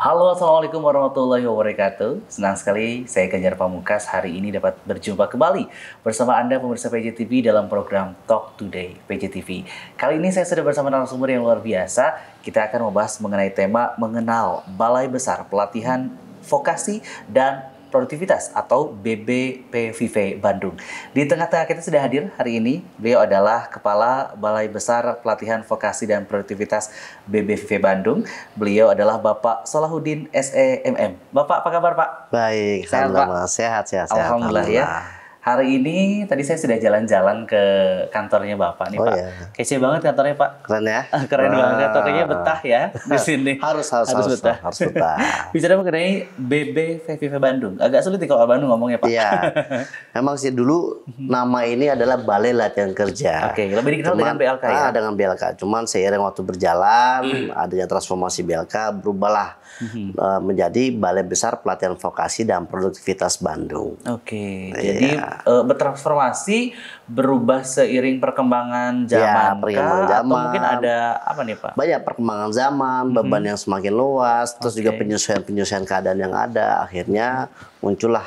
Halo, Assalamualaikum warahmatullahi wabarakatuh. Senang sekali saya Ganjar Pamungkas hari ini dapat berjumpa kembali bersama Anda pemirsa PJTV dalam program Talk Today PJTV. Kali ini saya sudah bersama narasumber yang luar biasa. Kita akan membahas mengenai tema mengenal Balai Besar Pelatihan Vokasi dan Produktivitas atau BBPVV Bandung. Di tengah-tengah kita sudah hadir hari ini, beliau adalah Kepala Balai Besar Pelatihan Vokasi dan Produktivitas BBVV Bandung. Beliau adalah Bapak Solahuddin SEMM. Bapak, apa kabar Pak? Baik, Sehat, Pak? sehat. Alhamdulillah ya. Hari ini tadi saya sudah jalan-jalan ke kantornya Bapak nih, Oh, Pak. iya. Kece banget kantornya, Pak. Keren ya? Keren banget, kayaknya betah ya di sini. Harus betah. betah. Bicara mengenai BBVV Bandung, agak sulit nih kalau Bandung ngomongnya, Pak. Iya. Emang sih dulu nama ini adalah Balai Latihan Kerja. Oke, lebih dikenal dengan BLK ya? Dengan BLK. Cuman seiring waktu berjalan, adanya transformasi BLK, berubahlah menjadi Balai Besar Pelatihan Vokasi dan Produktivitas Bandung. Oke, jadi bertransformasi, berubah seiring perkembangan zaman, atau mungkin ada apa nih Pak? Banyak perkembangan zaman, beban yang semakin luas, terus juga penyesuaian keadaan yang ada, akhirnya muncullah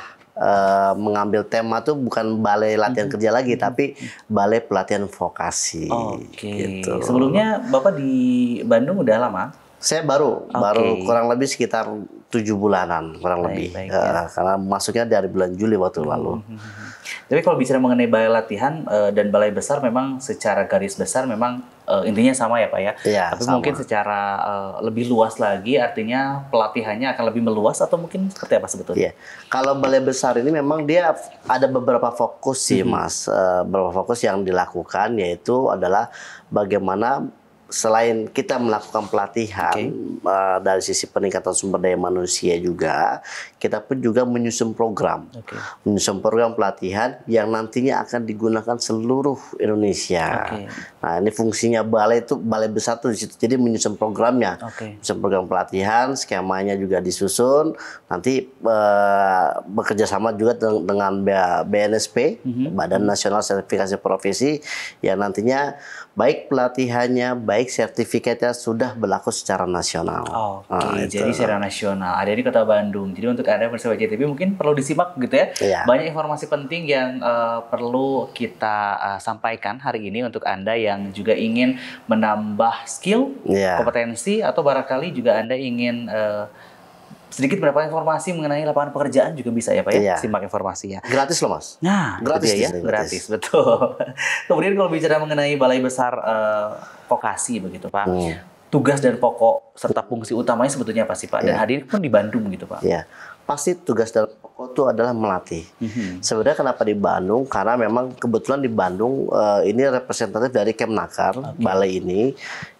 mengambil tema tuh bukan balai latihan kerja lagi, tapi balai pelatihan vokasi. Gitu. Sebelumnya Bapak di Bandung udah lama? Saya baru kurang lebih sekitar 7 bulanan kurang lebih. Karena masuknya dari bulan Juli waktu lalu. Tapi kalau bicara mengenai balai latihan dan balai besar, memang secara garis besar memang intinya sama ya Pak ya. Iya, tapi sama. mungkin secara lebih luas lagi, artinya pelatihannya akan lebih meluas atau mungkin seperti apa sebetulnya? Iya. Kalau balai besar ini memang dia ada beberapa fokus sih Mas. Beberapa fokus yang dilakukan yaitu adalah bagaimana selain kita melakukan pelatihan dari sisi peningkatan sumber daya manusia juga, kita pun juga menyusun program. Menyusun program pelatihan yang nantinya akan digunakan seluruh Indonesia. Nah, ini fungsinya balai itu, balai besar tuh di situ. Jadi menyusun programnya. Menyusun program pelatihan, skemanya juga disusun. Nanti bekerja sama juga dengan BNSP, Badan Nasional Sertifikasi Profesi, yang nantinya baik pelatihannya, baik sertifikatnya sudah berlaku secara nasional. Jadi secara nasional. Ada di Kota Bandung. Jadi untuk Anda bersama JTV mungkin perlu disimak gitu ya. Banyak informasi penting yang perlu kita sampaikan hari ini untuk Anda yang juga ingin menambah skill, kompetensi, atau barangkali juga Anda ingin sedikit mendapatkan informasi mengenai lapangan pekerjaan juga bisa ya Pak ya, simak informasinya. Gratis loh Mas. Nah, gratis ya, gratis betul. Kemudian kalau bicara mengenai Balai Besar Vokasi begitu Pak, tugas dan pokok serta fungsi utamanya sebetulnya apa sih Pak? Dan hadir pun di Bandung gitu Pak. Iya, pasti tugas dan pokok itu adalah melatih. Sebenarnya kenapa di Bandung? Karena memang kebetulan di Bandung ini representatif dari Kemnaker, balai ini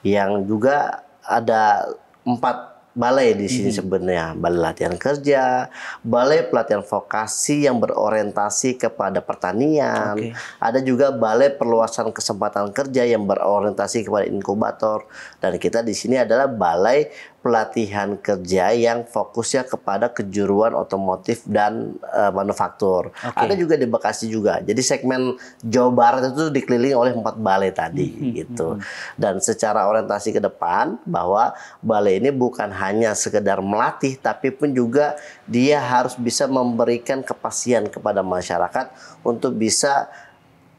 yang juga ada 4 balai di sini sebenarnya. Balai latihan kerja, balai pelatihan vokasi yang berorientasi kepada pertanian, ada juga balai perluasan kesempatan kerja yang berorientasi kepada inkubator, dan kita di sini adalah balai pelatihan kerja yang fokusnya kepada kejuruan otomotif dan manufaktur. Ada juga di Bekasi juga. Jadi segmen Jawa Barat itu dikelilingi oleh 4 balai tadi gitu. Dan secara orientasi ke depan bahwa balai ini bukan hanya sekedar melatih, tapi pun juga dia harus bisa memberikan kepastian kepada masyarakat untuk bisa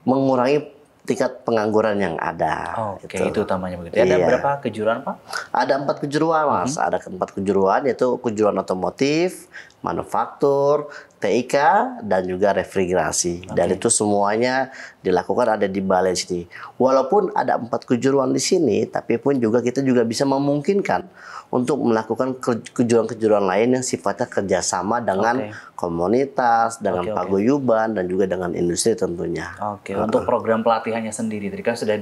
mengurangi tingkat pengangguran yang ada. Itu utamanya begitu. Ada berapa kejuruan Pak? Ada 4 kejuruan Mas. Ada 4 kejuruan, yaitu kejuruan otomotif, manufaktur, TIK, dan juga refrigerasi. Dan itu semuanya dilakukan ada di balai sini. Walaupun ada 4 kejuruan di sini, tapi pun juga kita juga bisa memungkinkan untuk melakukan kejuruan-kejuruan lain yang sifatnya kerjasama dengan komunitas, dengan paguyuban, dan juga dengan industri tentunya. Untuk program pelatihannya sendiri, tadi kan sudah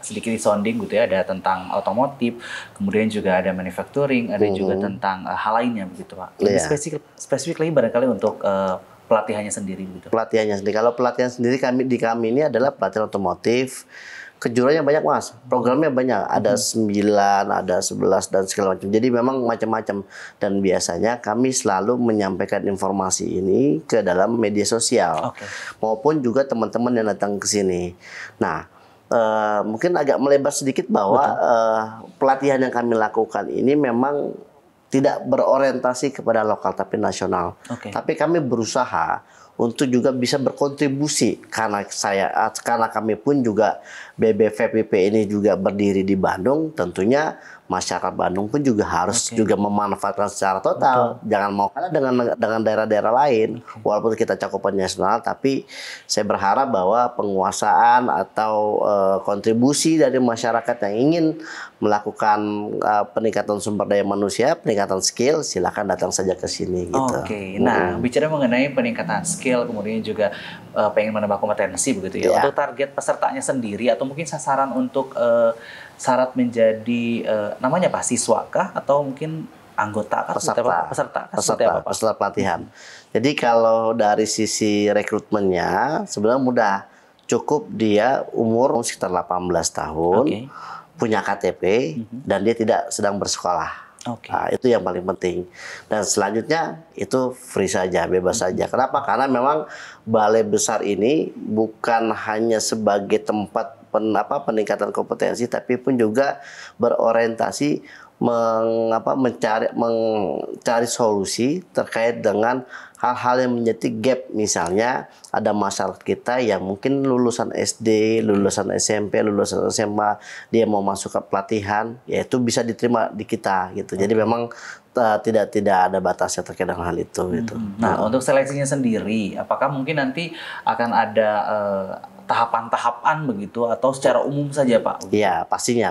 sedikit sounding gitu ya, ada tentang otomotif, kemudian juga ada manufacturing, ada juga tentang hal lainnya begitu Pak. Lebih spesifik lagi barangkali untuk pelatihannya sendiri gitu. Pelatihannya sendiri, kalau pelatihan sendiri di kami ini adalah pelatihan otomotif. Kejuruannya banyak Mas, programnya banyak, ada 9, ada 11 dan segala macam. Jadi memang macam-macam, dan biasanya kami selalu menyampaikan informasi ini ke dalam media sosial maupun juga teman-teman yang datang ke sini. Nah, mungkin agak melebar sedikit bahwa pelatihan yang kami lakukan ini memang tidak berorientasi kepada lokal tapi nasional. Tapi kami berusaha untuk juga bisa berkontribusi karena kami pun juga BBVPP ini juga berdiri di Bandung, tentunya masyarakat Bandung pun juga harus juga memanfaatkan secara total. Jangan mau kalah dengan daerah-daerah lain. Walaupun kita cakupan nasional, tapi saya berharap bahwa penguasaan atau kontribusi dari masyarakat yang ingin melakukan peningkatan sumber daya manusia, peningkatan skill, silakan datang saja ke sini gitu. Nah, bicara mengenai peningkatan skill, kemudian juga pengen menambah kompetensi begitu ya. Untuk target pesertanya sendiri atau mungkin sasaran untuk syarat menjadi namanya apa, siswa kah atau mungkin anggota kah? Peserta pelatihan. Jadi kalau dari sisi rekrutmennya sebenarnya mudah. Cukup dia umur sekitar 18 tahun, punya KTP, dan dia tidak sedang bersekolah. Nah, itu yang paling penting. Dan selanjutnya itu free saja, bebas saja. Kenapa? Karena memang balai besar ini bukan hanya sebagai tempat peningkatan kompetensi, tapi pun juga berorientasi mencari solusi terkait dengan hal-hal yang menjadi gap. Misalnya ada masyarakat kita yang mungkin lulusan SD, lulusan SMP, lulusan SMA, dia mau masuk ke pelatihan, yaitu bisa diterima di kita gitu. Jadi memang tidak ada batasnya terkait dengan hal itu gitu. Nah, untuk seleksinya sendiri, apakah mungkin nanti akan ada tahapan-tahapan begitu atau secara umum saja Pak? Iya, pastinya.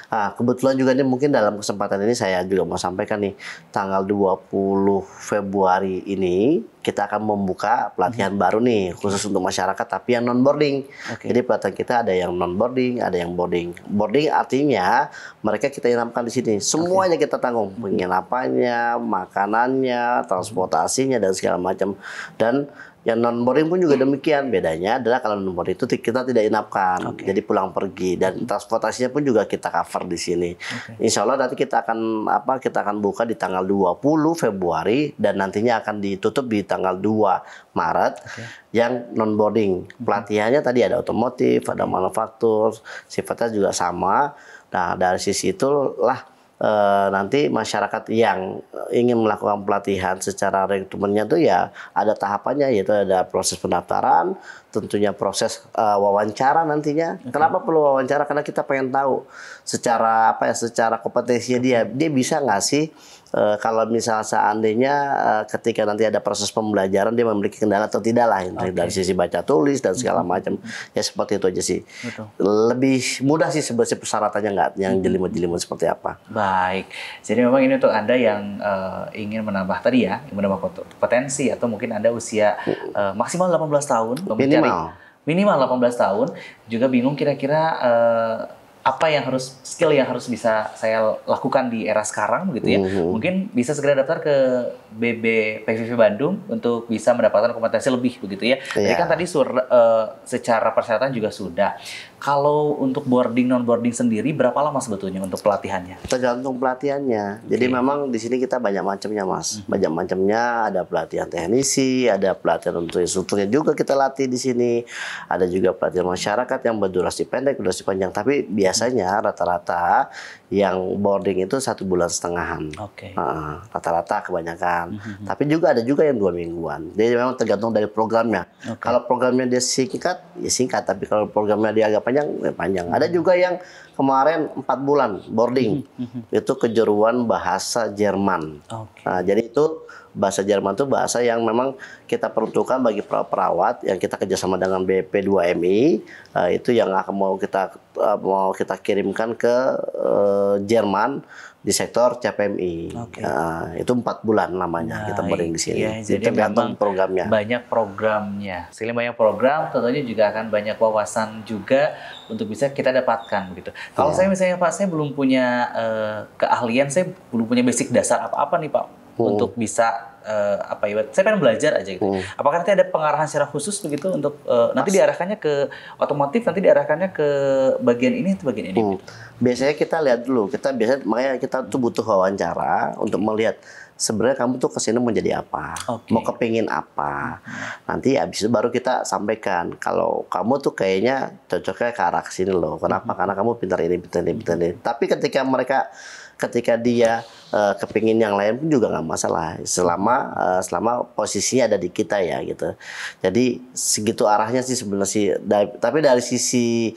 Nah, kebetulan juga nih mungkin dalam kesempatan ini saya juga mau sampaikan nih, tanggal 20 Februari ini kita akan membuka pelatihan baru nih khusus untuk masyarakat tapi yang non boarding. Jadi pelatihan kita ada yang non boarding, ada yang boarding. Boarding artinya mereka kita inapkan di sini. Semuanya kita tanggung, penginapannya, makanannya, transportasinya dan segala macam. Dan yang non boarding pun juga demikian. Bedanya adalah kalau non boarding itu kita tidak inapkan, jadi pulang pergi, dan transportasinya pun juga kita cover di sini. Insya Allah nanti kita akan buka di tanggal 20 Februari dan nantinya akan ditutup di tanggal 2 Maret. Yang non boarding pelatihannya tadi ada otomotif, ada manufaktur, sifatnya juga sama. Nah dari sisi itulah nanti masyarakat yang ingin melakukan pelatihan secara rekrutmennya itu ya ada tahapannya, yaitu ada proses pendaftaran, tentunya proses wawancara nantinya. Kenapa perlu wawancara? Karena kita pengen tahu secara secara kompetensinya dia bisa nggak sih kalau misalnya seandainya ketika nanti ada proses pembelajaran dia memiliki kendala atau tidak lah, dari sisi baca tulis dan segala macam. Ya seperti itu aja sih. Lebih mudah sih sebenarnya persyaratannya, nggak yang jelimet-jelimet seperti apa. Baik, jadi memang ini untuk Anda yang ingin menambah tadi ya, menambah potensi atau mungkin Anda usia maksimal 18 tahun, minimal 18 tahun, juga bingung kira-kira apa yang skill yang harus bisa saya lakukan di era sekarang begitu ya. Mungkin bisa segera daftar ke BBPVP Bandung untuk bisa mendapatkan kompetensi lebih begitu ya. Jadi kan tadi secara persyaratan juga sudah. Kalau untuk boarding non boarding sendiri berapa lama sebetulnya untuk pelatihannya? Tergantung pelatihannya. Jadi memang di sini kita banyak macamnya Mas. Banyak macamnya, ada pelatihan teknisi, ada pelatihan untuk instrukturnya juga kita latih di sini. Ada juga pelatihan masyarakat yang berdurasi pendek, durasi panjang. Tapi biasanya rata-rata yang boarding itu 1,5 bulan. Rata-rata kebanyakan. Tapi juga ada juga yang 2 mingguan. Jadi memang tergantung dari programnya. Kalau programnya dia singkat, ya singkat. Tapi kalau programnya dia agak panjang, ya panjang. Ada juga yang kemarin 4 bulan boarding. Itu kejuruan bahasa Jerman. Nah, jadi itu bahasa Jerman itu bahasa yang memang kita peruntukkan bagi perawat yang kita kerjasama dengan BP2MI. Itu yang akan mau kita kirimkan ke Jerman di sektor CPMI. Itu 4 bulan namanya kita boarding di sini. Jadi tergantung programnya. Banyak programnya. Selain banyak program, tentunya juga akan banyak wawasan juga untuk bisa kita dapatkan gitu. Kalau saya misalnya Pak, saya belum punya keahlian, saya belum punya basic dasar apa-apa nih Pak untuk bisa saya pengen belajar aja gitu. Apakah nanti ada pengarahan secara khusus begitu untuk nanti diarahkannya ke otomotif, nanti diarahkannya ke bagian ini atau bagian ini? Biasanya kita lihat dulu, makanya kita tuh butuh wawancara untuk melihat sebenarnya kamu tuh kesini mau jadi apa, mau kepingin apa. Nanti abis itu baru kita sampaikan kalau kamu tuh kayaknya cocoknya ke arah kesini loh. Kenapa? Karena kamu pintar ini. Tapi ketika mereka ketika dia kepingin yang lain pun juga nggak masalah selama posisinya ada di kita ya gitu. Jadi segitu arahnya sih sebenarnya sih. Tapi dari sisi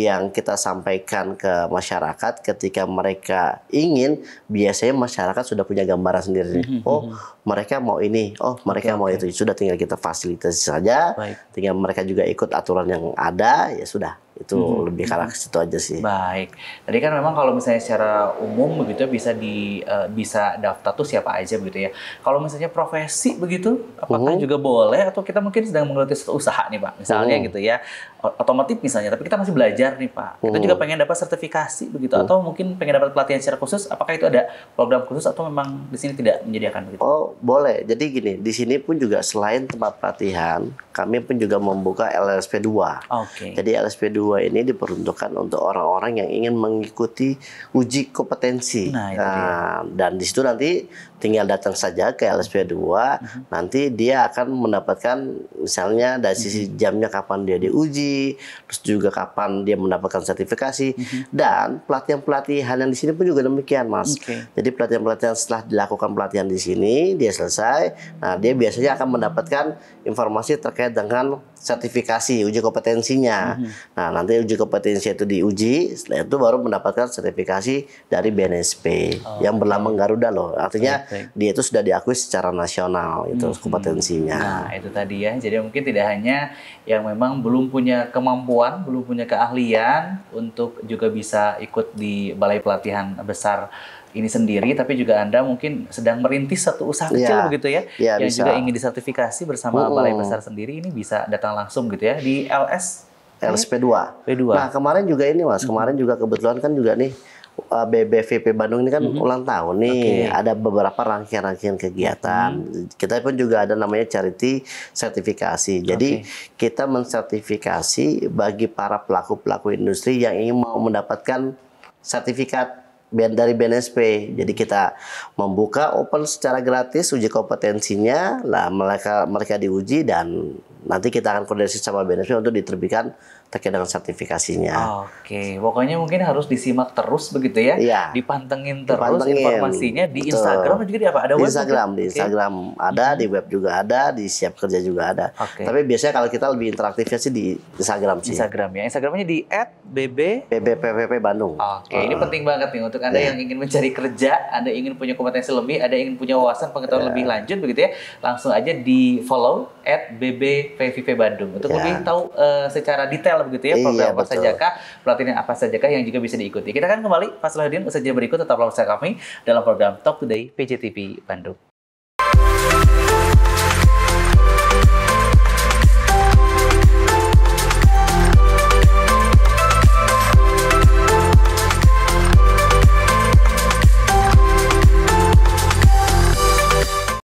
yang kita sampaikan ke masyarakat, ketika mereka ingin, biasanya masyarakat sudah punya gambaran sendiri. Oh, mereka mau ini, oh mereka mau itu. Sudah tinggal kita fasilitasi saja. Tinggal mereka juga ikut aturan yang ada, ya sudah. Itu lebih ke arah situ aja sih. Baik. Tadi kan memang kalau misalnya secara umum begitu bisa daftar tuh siapa aja begitu ya. Kalau misalnya profesi begitu, apakah juga boleh atau kita mungkin sedang menggeluti suatu usaha nih Pak, misalnya gitu ya. Otomotif misalnya, tapi kita masih belajar nih Pak. Kita juga pengen dapat sertifikasi begitu atau mungkin pengen dapat pelatihan secara khusus. Apakah itu ada program khusus atau memang di sini tidak menyediakan begitu? Oh, boleh. Jadi gini, di sini pun juga selain tempat pelatihan, kami pun juga membuka LSP 2. Jadi LSP 2 ini diperuntukkan untuk orang-orang yang ingin mengikuti uji kompetensi. Dan di situ nanti tinggal datang saja ke LSP 2, nanti dia akan mendapatkan misalnya dari sisi jamnya kapan dia diuji, terus juga kapan dia mendapatkan sertifikasi, dan pelatihan-pelatihan yang di sini pun juga demikian, Mas. Jadi pelatihan-pelatihan setelah dilakukan pelatihan di sini, dia selesai, nah dia biasanya akan mendapatkan informasi terkait dengan sertifikasi, uji kompetensinya. Nah, nanti uji kompetensi itu diuji, setelah itu baru mendapatkan sertifikasi dari BNSP yang berlambang Garuda loh. Artinya dia itu sudah diakui secara nasional itu kompetensinya. Nah, itu tadi ya. Jadi mungkin tidak hanya yang memang belum punya kemampuan, belum punya keahlian untuk juga bisa ikut di balai pelatihan besar ini sendiri, tapi juga Anda mungkin sedang merintis satu usaha kecil begitu ya, yang bisa juga ingin disertifikasi bersama balai besar sendiri, ini bisa datang langsung gitu ya di LSP 2. Nah, kemarin juga ini Mas, kemarin juga kebetulan kan juga nih BBVP Bandung ini kan ulang tahun nih, ada beberapa rangkaian-rangkaian kegiatan. Kita pun juga ada namanya charity sertifikasi. Jadi kita mensertifikasi bagi para pelaku-pelaku industri yang ingin mau mendapatkan sertifikat dari BNSP. Jadi kita membuka open secara gratis uji kompetensinya, lah mereka diuji dan nanti kita akan koordinasi sama BNSP untuk diterbitkan terkait dengan sertifikasinya. Pokoknya mungkin harus disimak terus begitu ya. Dipantengin terus informasinya di Instagram juga di apa? Ada di Instagram ada, di web juga ada, di Siap Kerja juga ada. Tapi biasanya kalau kita lebih interaktifnya sih di Instagram sih. Instagramnya di @BBPVP Bandung. Ini penting banget nih untuk Anda yang ingin mencari kerja, Anda ingin punya kompetensi lebih, Anda ingin punya wawasan pengetahuan lebih lanjut begitu ya. Langsung aja di follow @BBPVP Bandung untuk lebih tahu secara detail begitu ya program apa sajakah, pelatihan apa sajakah yang juga bisa diikuti. Kita akan kembali Pak Salahuddin usaha berikut, tetaplah bersama kami dalam program Talk Today PJTV Bandung.